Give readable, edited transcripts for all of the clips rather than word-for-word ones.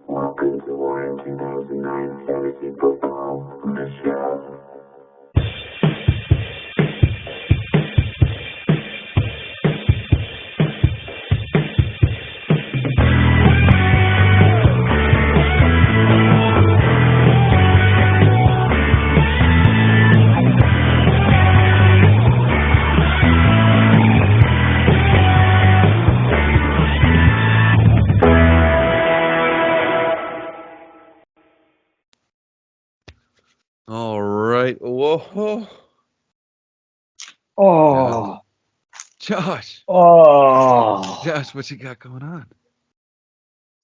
Welcome to Warren 2009 Fantasy Football, the show. All right. Whoa. Oh, Josh, what you got going on?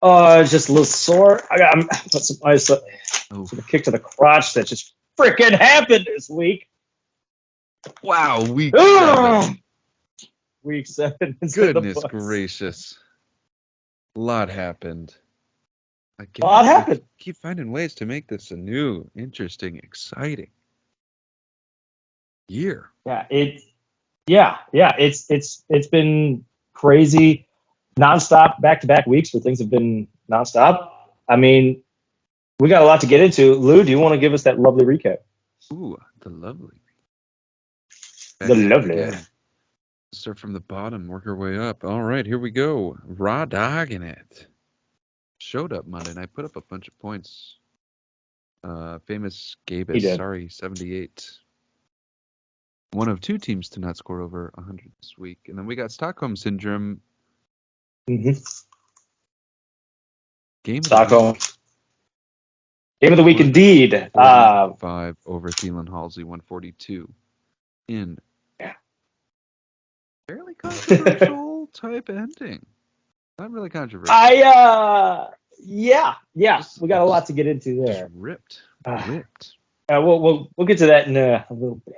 it's just a little sore. I'm put some ice up. Oh, So the kick to the crotch that just freaking happened this week. wow, week Ugh. 7. Week 7 is in the Goodness books. gracious. A lot happened. A lot happened. Keep finding ways to make this a new, interesting, exciting year. Yeah, it's been crazy, nonstop, back-to-back weeks where things have been nonstop. I mean, we got a lot to get into. Lou, do you want to give us that lovely recap? Ooh, the lovely. The lovely. Again. Start from the bottom, work our way up. All right, here we go. Raw dogging it. Showed up Monday night, put up a bunch of points. Famous He Gabus, did. sorry, 78. One of two teams to not score over 100 this week. And then we got Stockholm Syndrome. Mm-hmm. Game Stockholm. Game of the week, indeed. 45 over Thielen Halsey, 142. In fairly controversial type ending. Not really controversial. Yeah. We got a lot to get into there. Just ripped. We'll get to that in a little bit.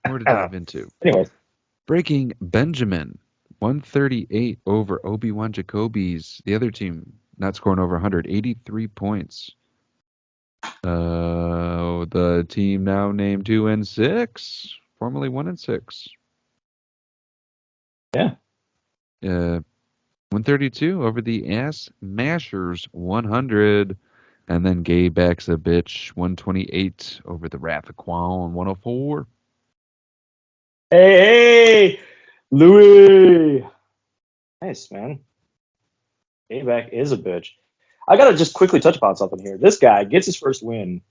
More to dive into. Anyways, Breaking Benjamin, 138 over Obi-Wan Jacoby's. The other team not scoring over 183 points. The team now named 2-6, formerly 1-6. Yeah. 132 over the Ass Mashers, 100. And then Gay backs a bitch, 128 over the Wrath of Quan, 104. Hey, Louis. Nice, man. Payback is a bitch. I got to just quickly touch upon something here. This guy gets his first win,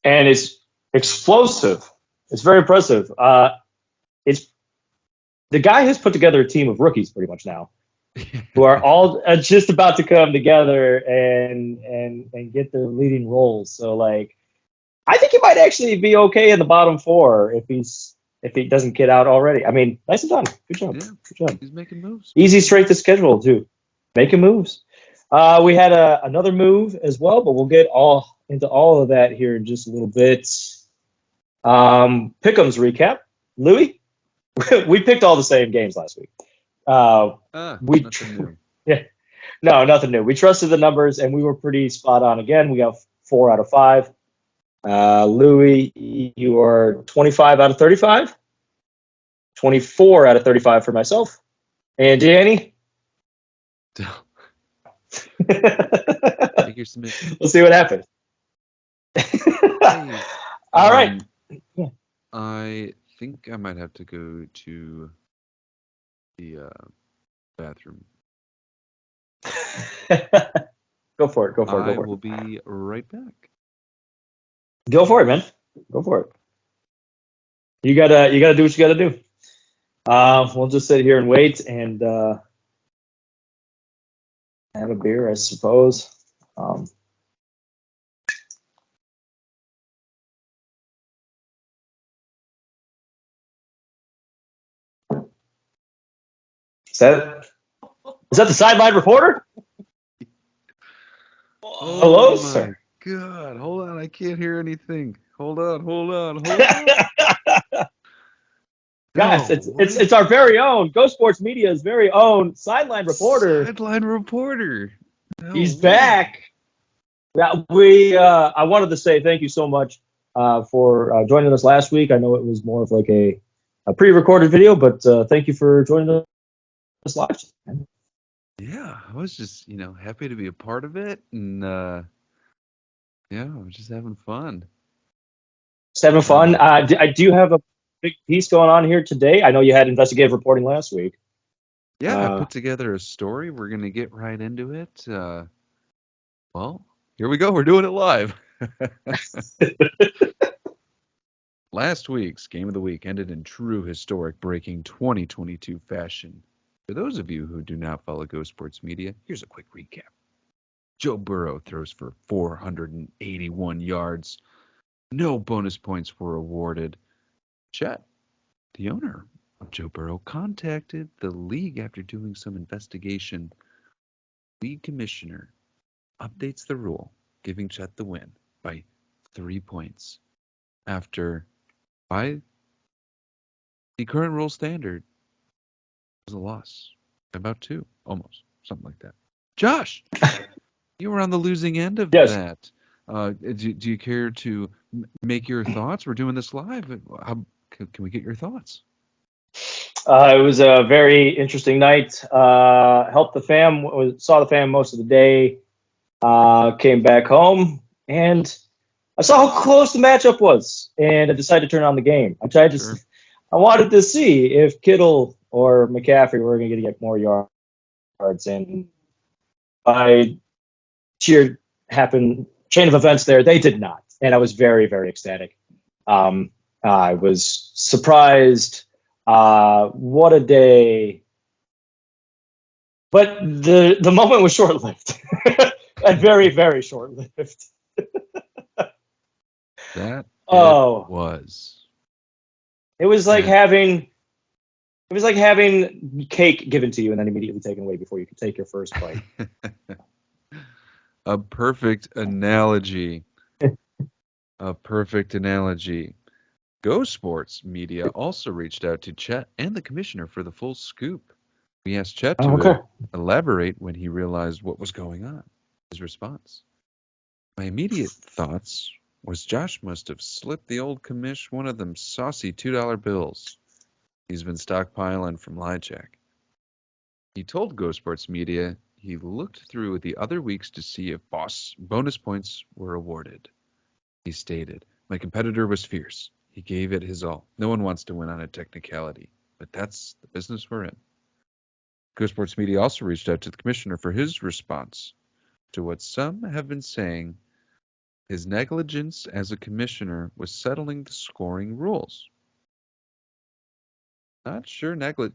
and it's explosive. It's very impressive. It's the guy has put together a team of rookies pretty much now, who are all just about to come together and get their leading roles. So, like, I think he might actually be okay in the bottom 4 if he doesn't get out already. I mean, nicely done. Good job. Yeah. Good job. He's making moves. Easy strength of schedule, too. Making moves. We had another move as well, but we'll get into all of that here in just a little bit. Pick'em's recap. Louis, we picked all the same games last week. Nothing new. Yeah, no, nothing new. We trusted the numbers, and we were pretty spot on again. We got 4 out of 5. Louis, you are 25 out of 35. 24 out of 35 for myself. And Danny? Make your submission. We'll see what happens. Hey, All right. Yeah. I think I might have to go to the bathroom. Go for it. I will be right back. Go for it, man. Go for it. You gotta do what you gotta do. We'll just sit here and wait and have a beer, I suppose. Is that the sideline reporter? Hello, sir. God, hold on, I can't hear anything. Hold on. Guys, it's our very own Go Sports Media's very own sideline reporter. He's back. Yeah, I wanted to say thank you so much for joining us last week. I know it was more of like a pre-recorded video, but thank you for joining us live. Yeah, I was just, happy to be a part of it, and yeah, I was just having fun. Just having fun. Um, I do have a big piece going on here today. I know you had investigative reporting last week. yeah, I Uh, put together a story. We're gonna get right into it. Well, here we go. We're doing it live. Last week's Game of the Week ended in true historic breaking 2022 fashion. For those of you who do not follow Go Sports Media, here's a quick recap. Joe Burrow throws for 481 yards. No bonus points were awarded. Chet, the owner of Joe Burrow, contacted the league after doing some investigation. League commissioner updates the rule, giving Chet the win by 3 points. After, by the current rule standard, was a loss. About 2, almost, something like that. Josh, you were on the losing end of yes. that. Do you care to make your thoughts? We're doing this live. Can we get your thoughts? It was a very interesting night. Helped the fam, saw the fam most of the day. Came back home, and I saw how close the matchup was, and I decided to turn on the game. Sure. I wanted to see if Kittle or McCaffrey were going to get more yards, and by sheer chain of events there, they did not, and I was very, very ecstatic. I was surprised. What a day! But the moment was short lived, and very, very short lived. That Oh, was. it was like And having cake given to you and then immediately taken away before you could take your first bite. a perfect analogy. A perfect analogy. Go Sports Media also reached out to Chet and the commissioner for the full scoop. We asked Chet Oh, to okay. elaborate when he realized what was going on. His response: my immediate thoughts was Josh must have slipped the old commish one of them saucy $2 bills he's been stockpiling from LiveCheck. He told Go Sports Media he looked through the other weeks to see if bonus points were awarded. He stated, my competitor was fierce. He gave it his all. No one wants to win on a technicality, but that's the business we're in. Go Sports Media also reached out to the commissioner for his response to what some have been saying his negligence as a commissioner was settling the scoring rules.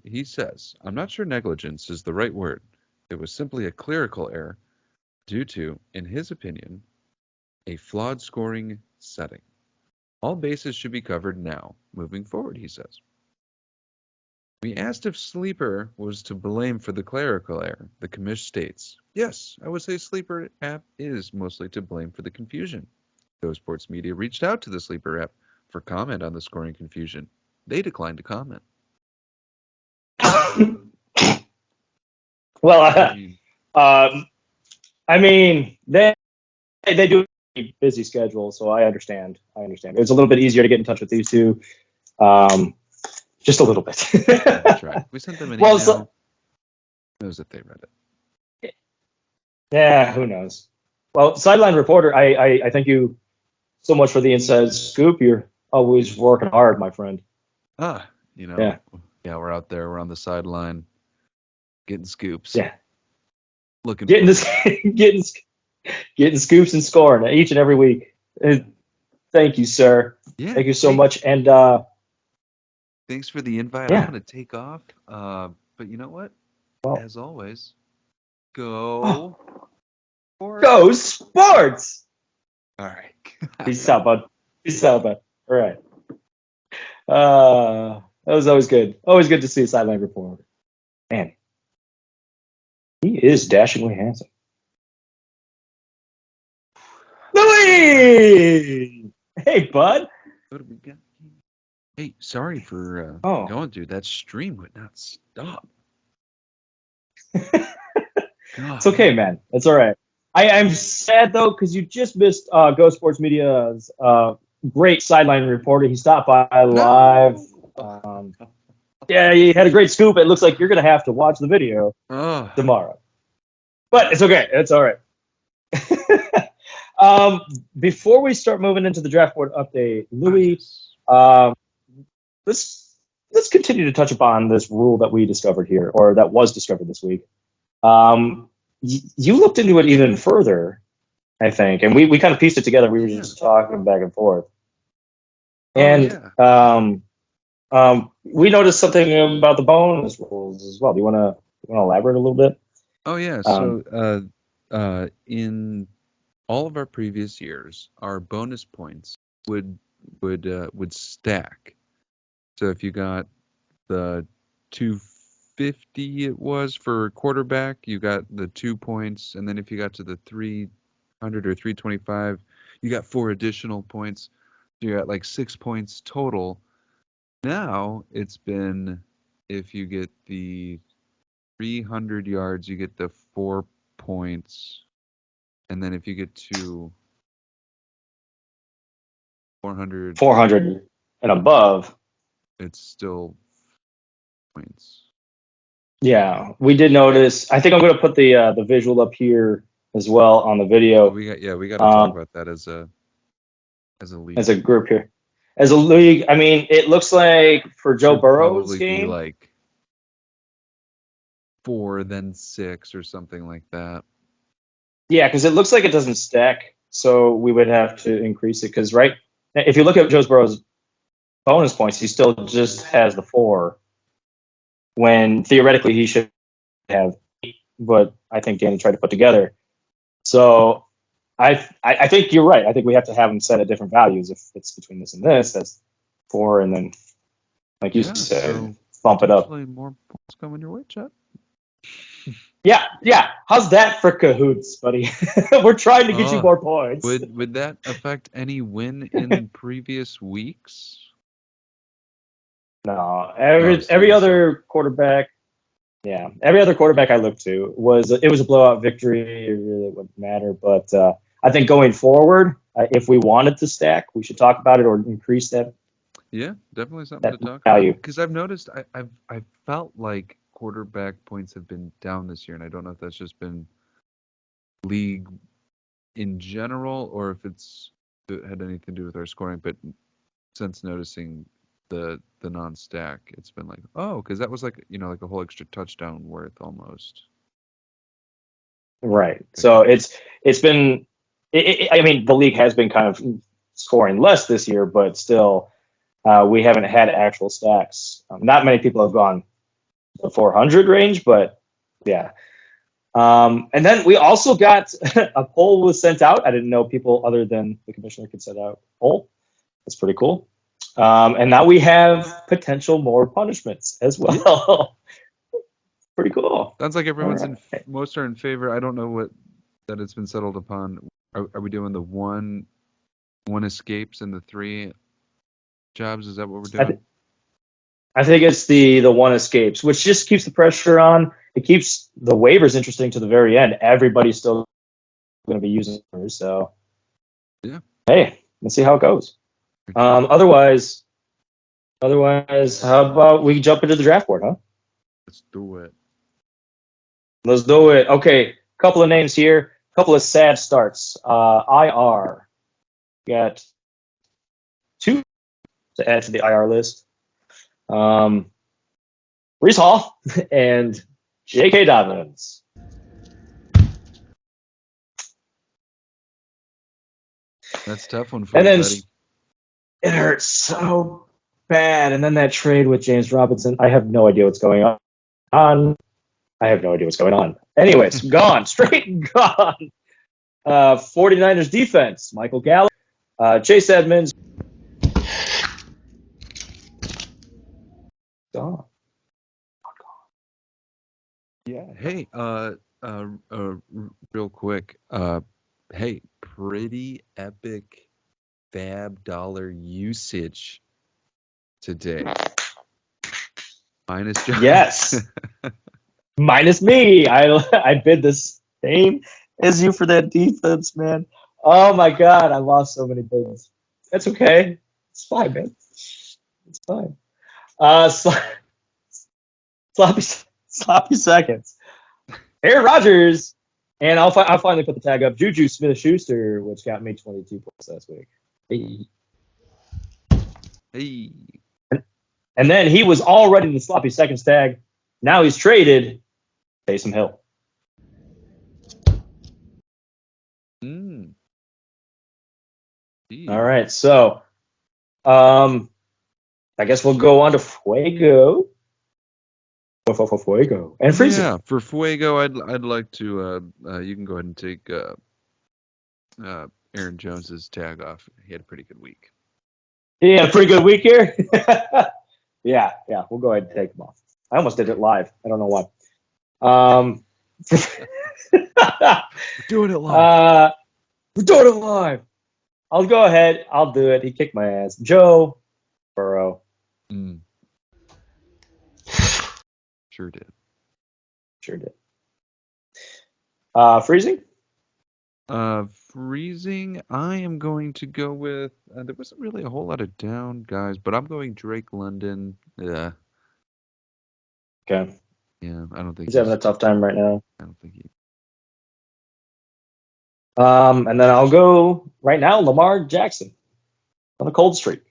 He says, I'm not sure negligence is the right word. It was simply a clerical error due to, in his opinion, a flawed scoring setting. All bases should be covered now, moving forward, he says. We asked if Sleeper was to blame for the clerical error. The commish states, yes, I would say Sleeper app is mostly to blame for the confusion. Go Sports Media reached out to the Sleeper app for comment on the scoring confusion. They declined to comment. Well, I mean, they do a busy schedule, so I understand. It was a little bit easier to get in touch with these two, just a little bit. That's right. We sent them an email. Who knows if they read it? Yeah, who knows? Well, sideline reporter, I thank you so much for the inside scoop. You're always working hard, my friend. Yeah, we're out there. We're on the sideline, getting scoops. Yeah, getting scoops and scoring each and every week. Thank you, sir. Yeah, thank you so much. And thanks for the invite. Yeah. I'm gonna take off. But you know what? Well, as always, go sports. All right. Peace out, bud. All right. That was always good. Always good to see a sideline reporter. Man, he is dashingly handsome. Louis! Hey, bud. What do we got? Hey, sorry for going through that stream would not stop. It's okay, man. It's all right. I'm sad though because you just missed Go Sports Media's great sideline reporter. He stopped by live. Yeah, he had a great scoop. It looks like you're gonna have to watch the video tomorrow. But it's okay. It's all right. Before we start moving into the draft board update, Louis, um, let's continue to touch upon this rule that we discovered here, or that was discovered this week. You looked into it even further, I think, and we kind of pieced it together. We were just talking back and forth, and we noticed something about the bonus rules as well. Do you want to elaborate a little bit? Oh yeah. So in all of our previous years, our bonus points would stack. So if you got the 250, it was for quarterback, you got the 2 points, and then if you got to the 300 or 325, you got 4 additional points. So you got like 6 points total. Now it's been, if you get the 300 yards, you get the 4 points, and then if you get to 400 and above, it's still points. Yeah, we did notice. I think I'm going to put the visual up here as well on the video. We got to talk about that as a league. As a group here. As a league, I mean, it looks like for Joe Burrow's probably game, be like 4, then 6, or something like that. Yeah, because it looks like it doesn't stack, so we would have to increase it. Because if you look at Joe Burrow's bonus points, he still just has the 4, when theoretically he should have 8, but I think Danny tried to put together. So I think you're right. I think we have to have them set at different values. If it's between this and this, that's 4, and then, like you said, so bump it up. More points coming your way, Chet. Yeah. How's that for cahoots, buddy? We're trying to get you more points. Would that affect any win in previous weeks? No. Every other quarterback. Yeah, every other quarterback I looked to was a blowout victory. It really wouldn't matter. But I think going forward, if we wanted to stack, we should talk about it or increase that. Yeah, definitely something to talk value. about. Because I've noticed, I've felt like quarterback points have been down this year, and I don't know if that's just been league in general or if it had anything to do with our scoring. But since noticing the non-stack, it's been like, because that was like like a whole extra touchdown worth almost. Right. So it's been. I mean, the league has been kind of scoring less this year, but still, we haven't had actual stacks. Not many people have gone the 400 range, but yeah. And then we also got a poll was sent out. I didn't know people other than the commissioner could send out a poll. That's pretty cool. And now we have potential more punishments as well. Pretty cool. Sounds like everyone's most are in favor. I don't know that it's been settled upon. Are we doing the one escapes and the 3 jobs? Is that what we're doing? I think it's the 1 escapes, which just keeps the pressure on. It keeps the waivers interesting to the very end. Everybody's still going to be using it, so yeah. Hey, let's see how it goes. Otherwise, how about we jump into the draft board, huh? Let's do it. Let's do it. Okay, couple of names here. Couple of sad starts. IR. Got 2 to add to the IR list. Breece Hall and J.K. Dobbins. That's a tough one for everybody. It hurts so bad. And then that trade with James Robinson, I have no idea what's going on. Anyways, gone. Straight gone. 49ers defense, Michael Gallup, Chase Edmonds. Gone. Yeah. Hey, real quick. Hey, pretty epic fab dollar usage today. Minus John. Yes. Minus me. I bid the same as you for that defense, man. Oh my God, I lost so many bids. That's okay. It's fine, man. It's fine. Sloppy seconds. Aaron Rodgers And I'll finally put the tag up. Juju Smith-Schuster, which got me 22 points last week. Hey. Hey. And then he was already the sloppy seconds tag. Now he's traded. Taysom Hill. All right, so I guess we'll go on to Fuego. Fuego and Freezing. Yeah, for Fuego, I'd like to. You can go ahead and take Aaron Jones's tag off. He had a pretty good week. He had a pretty good week here. yeah, we'll go ahead and take him off. I almost did it live. I don't know why. We're doing it live. We're doing it live. I'll go ahead. I'll do it. He kicked my ass. Joe Burrow. Sure did. Freezing? Freezing, I am going to go with, there wasn't really a whole lot of down guys, but I'm going Drake London. Yeah. Okay. Yeah, I don't think he's having a tough time right now. I don't think he. And then I'll go right now, Lamar Jackson on a cold streak.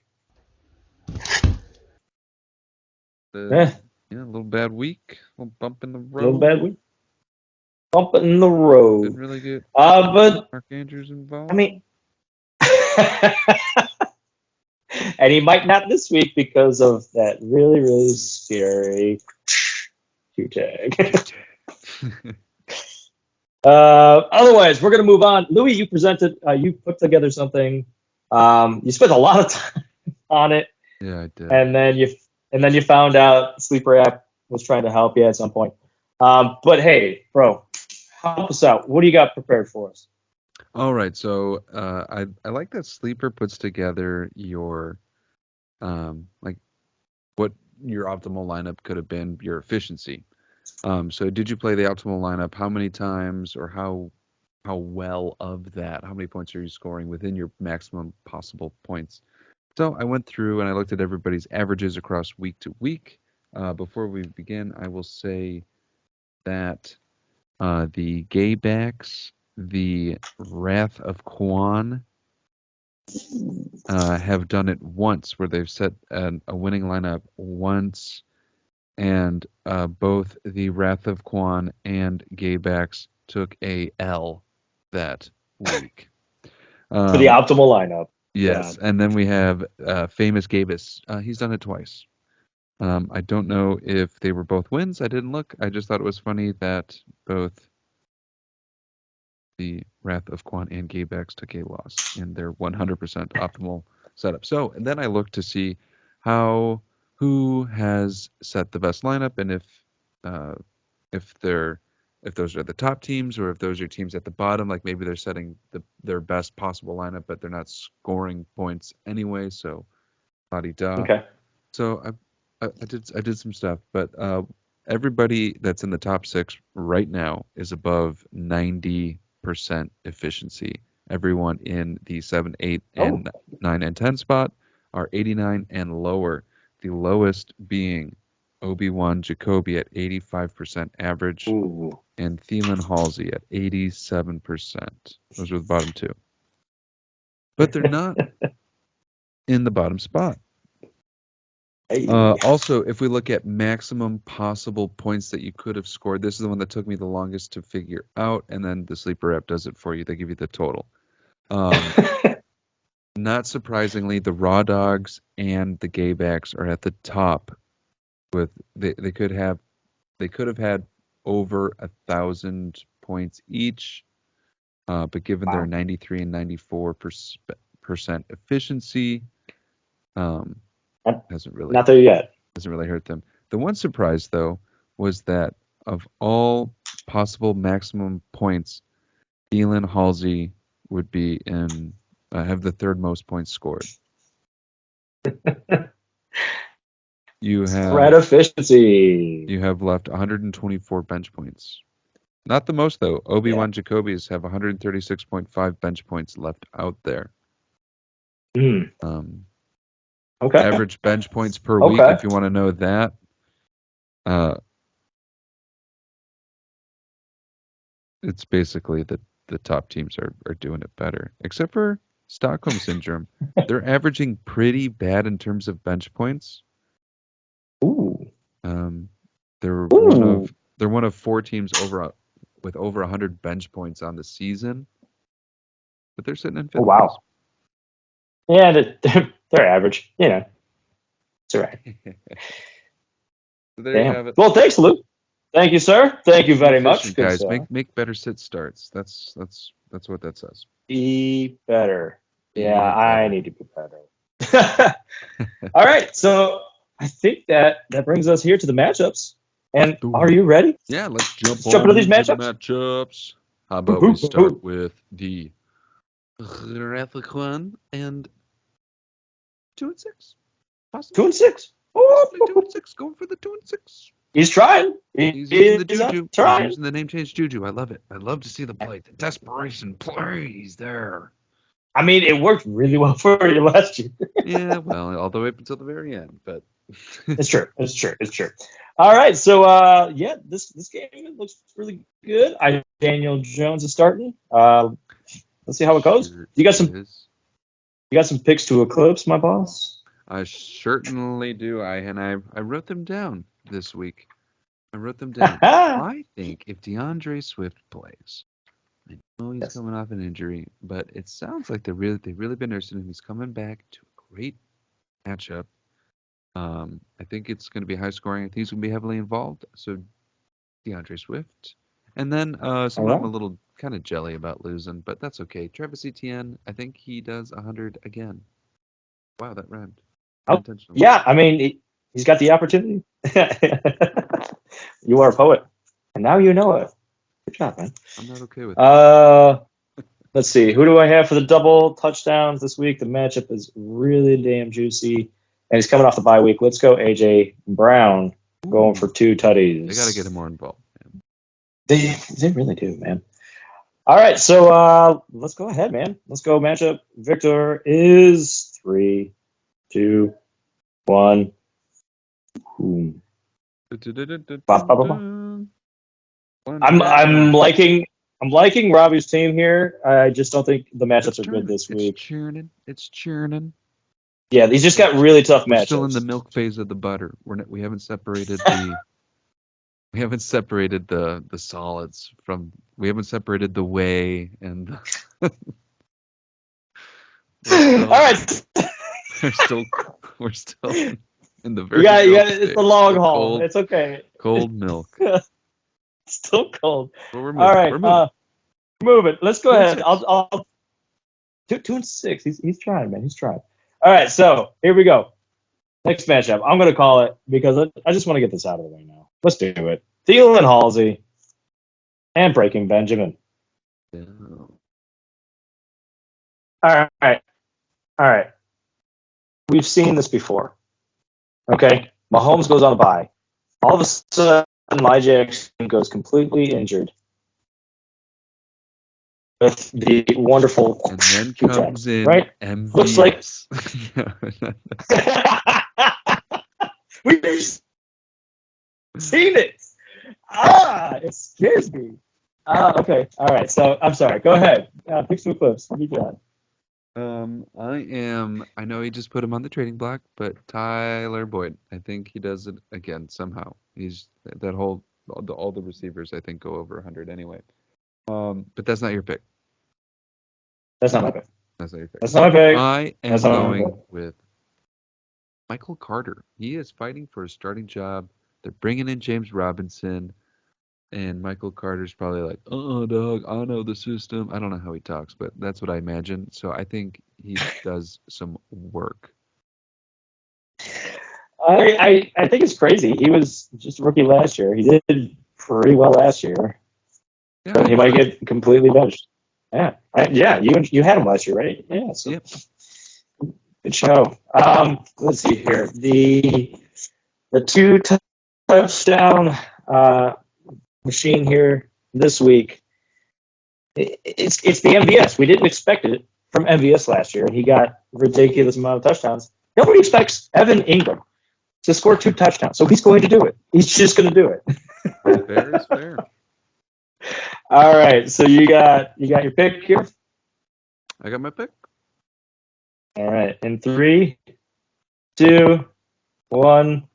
Yeah, a little bad week. A little bump in the road. A little bad week. Bump in the road. Didn't really get but Mark Andrews involved. I mean, and he might not this week because of that really, really scary Q-tag. Otherwise, we're going to move on. Louis, you presented, you put together something. You spent a lot of time on it. Yeah, I did. And then you found out Sleeper app was trying to help you at some point. But hey, bro, help us out. What do you got prepared for us? All right, so I like that Sleeper puts together your like what your optimal lineup could have been, your efficiency. So did you play the optimal lineup? How many times, or how well of that? How many points are you scoring within your maximum possible points? So I went through and I looked at everybody's averages across week to week. Before we begin, I will say that the Gaybacks, the Wrath of Quan, have done it once, where they've set a winning lineup once, and both the Wrath of Quan and Gaybacks took a L that week. For the optimal lineup. Yes, yeah. And then we have Famous Gabus. He's done it twice. I don't know if they were both wins. I didn't look. I just thought it was funny that both the Wrath of Quan and Gaybacks took a loss in their 100% optimal setup. So, and then I looked to see who has set the best lineup, and if those are the top teams, or if those are teams at the bottom, like maybe they're setting their best possible lineup, but they're not scoring points anyway. So, la-di-da. Okay. So I did some stuff, but everybody that's in the top 6 right now is above 90% efficiency. Everyone in the 7, 8, and 9 and 10 spot are 89 and lower. The lowest being Obi-Wan Jacoby at 85% average. Ooh. And Thielen Halsey at 87%. Those are the bottom 2. But they're not in the bottom spot. Hey. Also, if we look at maximum possible points that you could have scored, this is the one that took me the longest to figure out, and then the Sleeper app does it for you. They give you the total. Not surprisingly, the Raw Dogs and the Gaybacks are at the top. With they could have had over 1,000 points each, but given their 93 and 94% efficiency, hasn't really not there yet. Doesn't really hurt them. The one surprise though was that of all possible maximum points, Thielen Halsey would be in have the third most points scored. You have spread efficiency. You have left 124 bench points. Not the most though. Obi-Wan Jacobys have 136.5 bench points left out there. Okay. Average bench points per week, if you want to know that. it's basically that the top teams are doing it better, except for Stockholm syndrome. They're averaging pretty bad in terms of bench points. Ooh. They're Ooh. one of 4 teams with over 100 bench points on the season, but they're sitting in 5th Oh, wow. Yeah, they're average. You know, it's all right. So there you Damn. have it. Well, thanks, Luke. Thank you, sir. Thank you very much. Efficient, Good guys. stuff. Make better sit starts. That's what that says. Be better. Be Yeah, I better. need to be better. All right, so I think that brings us here to the matchups. And Ooh. are you ready? Yeah, let's jump into these the matchups. matchups. How about we start with the Rathaclan and 2-6? Possibly. 2-6. Possibly 2-6. Going for the 2-6. He's trying. He's using the Juju. He's Trying. using the name change Juju. I love it. I love to see the play. The desperation plays there. I mean, it worked really well for you last year. Yeah, well, all the way up until the very end, but It's true. All right, so yeah, this game looks really good. Daniel Jones is starting. Let's see how it goes. Sure You got some picks to eclipse, my boss? I certainly do. I wrote them down this week. I wrote them down. I think if DeAndre Swift plays, I know he's coming off an injury, but it sounds like they've really been nursing him. He's coming back to a great matchup. I think it's going to be high scoring. I think he's going to be heavily involved. So DeAndre Swift, and then someone I'm a little kind of jelly about losing, but that's okay. Travis Etienne, I think he does 100 again. Wow, that rhymed. Yeah, I mean, he's got the opportunity. You are a poet, and now you know it. Good job, man. I'm not okay with it. Let's see. Who do I have for the double touchdowns this week? The matchup is really damn juicy, and he's coming off the bye week. Let's go A.J. Brown going for 2 tutties. They got to get him more involved. Man. They really do, man. All right, so let's go ahead, man. Let's go matchup. Victor is 3, 2, 1. Boom. I'm liking Robbie's team here. I just don't think the matchups are good this week. It's churning. Yeah, these just got really tough matchups. We're still in the milk phase of the butter. We haven't separated the the solids from. We haven't separated the whey and the. All right. We're still in the very. It's the long haul. It's okay. Cold milk. Still cold. Well, we're moving. All right, we're moving. Let's go ahead. I'll 2-6. He's trying, man. He's trying. All right, so here we go. Next matchup. I'm gonna call it because I just want to get this out of the way now. Let's do it. Thielen Halsey and Breaking Benjamin. Yeah. All right. We've seen this before. Okay, Mahomes goes on a bye. All of a sudden, Lamar Jackson goes completely injured with the wonderful. And then comes in right? MVS. Looks like we've seen it. It scares me. Okay, all right. So I'm sorry. Go ahead. Pick some clips. What do you got? I know he just put him on the trading block, but Tyler Boyd, I think he does it again somehow. He's all the receivers I think go over 100 anyway. But that's not your pick. That's not my pick. That's not your pick. That's not my pick. I am going with Michael Carter. He is fighting for a starting job. They're bringing in James Robinson. And Michael Carter's probably like, dog, I know the system. I don't know how he talks, but that's what I imagine. So I think he does some work. I think it's crazy. He was just a rookie last year. He did pretty well last year. Yeah, but he might get completely benched. Yeah. You had him last year, right? Yeah. So. Yep. Good show. Let's see here. The 2 touchdown machine here this week. It's the MVS. We didn't expect it from MVS last year, and he got ridiculous amount of touchdowns. Nobody expects Evan Ingram to score 2 touchdowns, so he's going to do it. He's just going to do it. Fair is fair. All right, so you got your pick here. I got my pick. All right, in 3, 2, 1.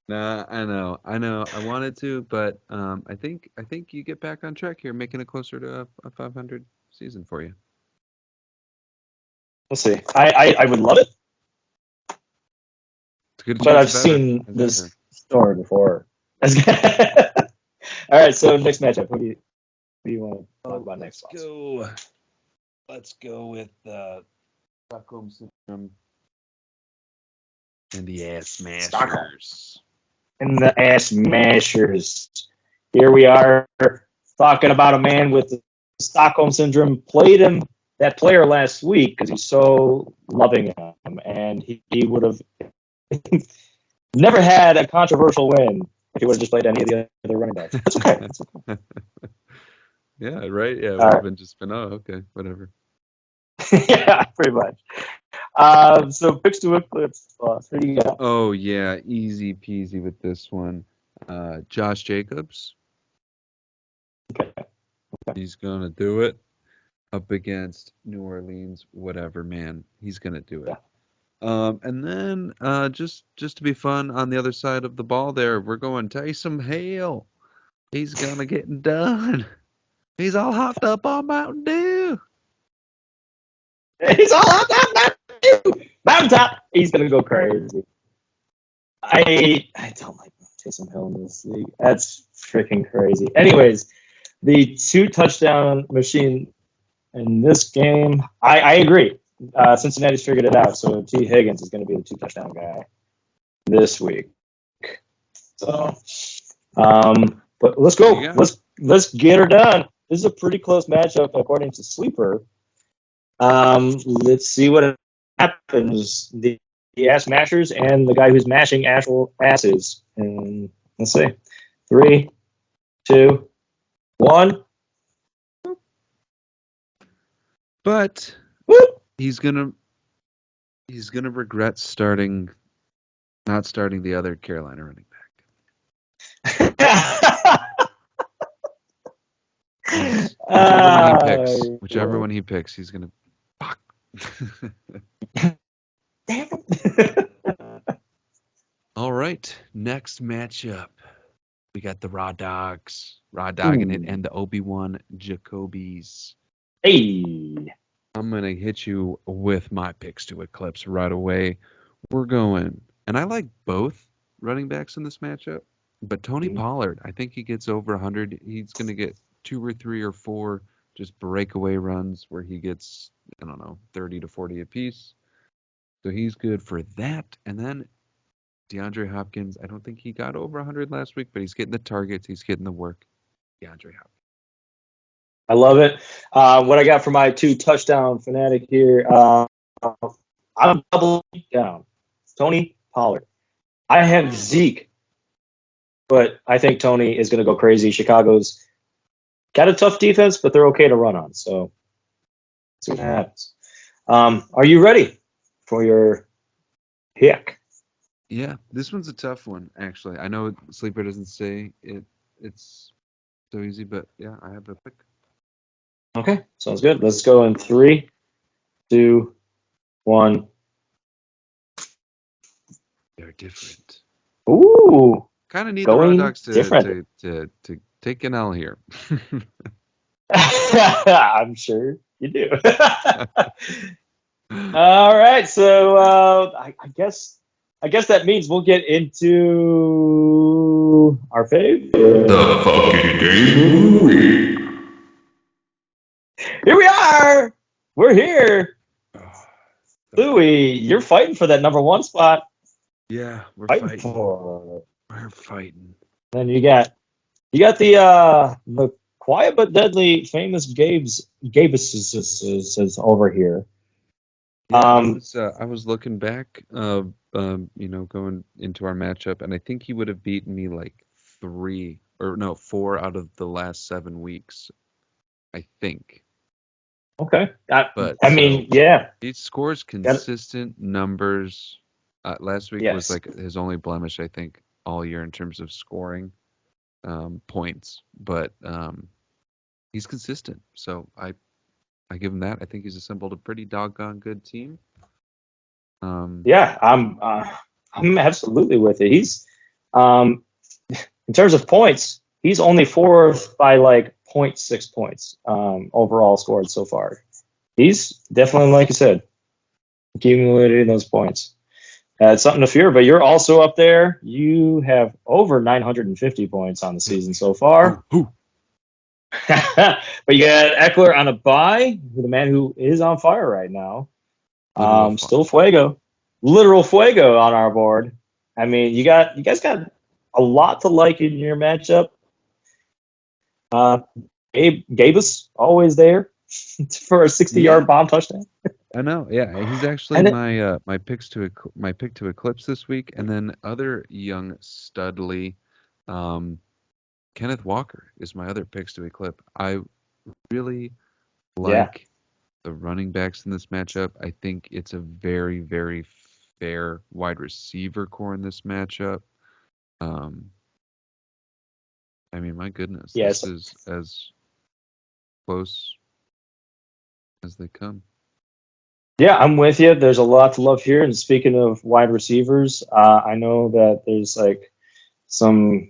Nah, I know. I wanted to, but I think you get back on track here, making it closer to a 500 season for you. We'll see. I would love it, It's a good but chance I've of better, seen as this ever. story before. All right, so next matchup. Who do you want to talk about next? Let's go. Let's go with Stockholm Syndrome and the Ass Stockholm. Smashers. And the Ass Mashers. Here we are talking about a man with the Stockholm Syndrome. Played him, that player, last week because he's so loving him. And he would have never had a controversial win if he would have just played any of the other running backs. That's okay. That's okay. Yeah, right? Yeah, it All would have right. just been, oh, okay, whatever. Yeah, pretty much. So picks to Eclipse. Who do you got? Oh, yeah, easy peasy with this one. Josh Jacobs. Okay. He's going to do it up against New Orleans, whatever, man. He's going to do it. And then just to be fun on the other side of the ball there, we're going Taysom Hill. He's going to get it done. He's all hopped up on Mountain Dew. He's all up that mountaintop. He's gonna go crazy. I don't like Taysom Hill in this league. That's freaking crazy. Anyways, the 2-touchdown machine in this game, I agree. Cincinnati's figured it out, so T. Higgins is going to be the 2-touchdown guy this week. So, but let's go. Let's get her done. This is a pretty close matchup according to Sleeper. Let's see what happens. The ass mashers and the guy who's mashing actual asses. And let's see. 3, 2, 1. But Whoop. he's gonna regret not starting the other Carolina running back. Whichever one he picks, he's gonna. Fuck. Damn it. All right, next matchup. We got the Raw Dogging it, and the Obi-Wan Jacobys. Hey. I'm going to hit you with my picks to Eclipse right away. We're going, and I like both running backs in this matchup, but Tony Pollard, I think he gets over 100. He's going to get 2 or 3 or 4 just breakaway runs where he gets, 30 to 40 apiece. So he's good for that. And then DeAndre Hopkins, I don't think he got over 100 last week, but he's getting the targets. He's getting the work. DeAndre Hopkins. I love it. What I got for my 2-touchdown fanatic here, I'm doubling down. Tony Pollard. I have Zeke, but I think Tony is going to go crazy. Chicago's got a tough defense, but they're okay to run on. So let's see what happens. Are you ready for your pick? Yeah, this one's a tough one, actually. I know Sleeper doesn't say it's so easy, but yeah, I have a pick. Okay, sounds good. Let's go in 3, 2, 1. They're different. Ooh. Kind of need the Raw Going Dogs different. to take an L here. I'm sure you do. All right, so I guess that means we'll get into our fave. The fucking game of the week. Here we are. We're here. Louis, you're fighting for that number 1 spot. Yeah, we're Fighting fighting. for. We're fighting. Then you got the quiet but deadly famous Gabe's is over here. Yeah, I was looking back, going into our matchup, and I think he would have beaten me like 4 out of the last 7 weeks. I think. Okay. But yeah. He scores consistent numbers. Last week was like his only blemish, I think. all year in terms of scoring points, but he's consistent. So I give him that. I think he's assembled a pretty doggone good team. Yeah, I'm absolutely with it. He's in terms of points, he's only fourth by like 0.6 points overall scored so far. He's definitely, like you said, accumulating those points. It's something to fear, but you're also up there. You have over 950 points on the season so far. But you got Eckler on a bye, the man who is on fire right now. Still fuego, literal fuego on our board. I mean, you guys got a lot to like in your matchup. Gabus always there for a 60-yard bomb touchdown. I know, yeah. He's actually my pick to eclipse this week, and then other young studly, Kenneth Walker is my other picks to eclipse. I really like the running backs in this matchup. I think it's a very, very fair wide receiver core in this matchup. I mean, my goodness, this is as close as they come. Yeah, I'm with you. There's a lot to love here. And speaking of wide receivers, I know that there's like some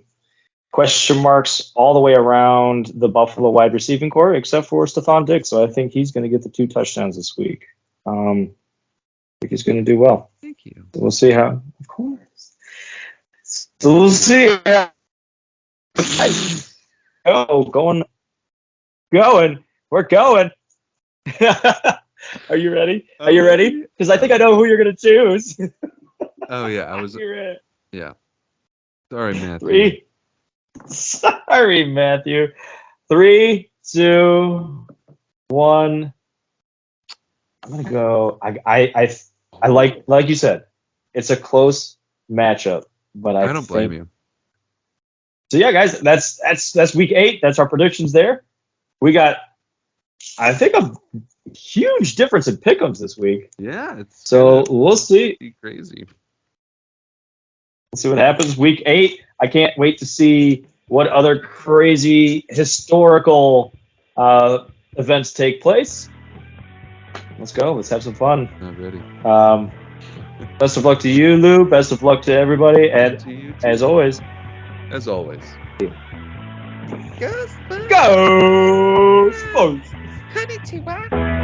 question marks all the way around the Buffalo wide receiving core, except for Stephon Diggs. So I think he's going to get the 2 touchdowns this week. I think he's going to do well. Thank you. So we'll see how. Of course. So we'll see. Oh, going. We're going. Are you ready? Are you ready? Because I think I know who you're going to choose. Oh, yeah. I was. Yeah. Sorry, Matthew. 3. Sorry, Matthew. 3, 2, 1. I'm going to go. I like you said, it's a close matchup, but I don't blame you. So yeah, guys, that's week 8. That's our predictions there. We got, I think, a huge difference in pick'ems this week. Yeah, we'll see. Crazy. We'll see what happens week 8. I can't wait to see what other crazy historical events take place. Let's go. Let's have some fun. I'm ready. Best of luck to you, Lou. Best of luck to everybody. And to you, as always. Go! Go! Sports! Konnichiwa.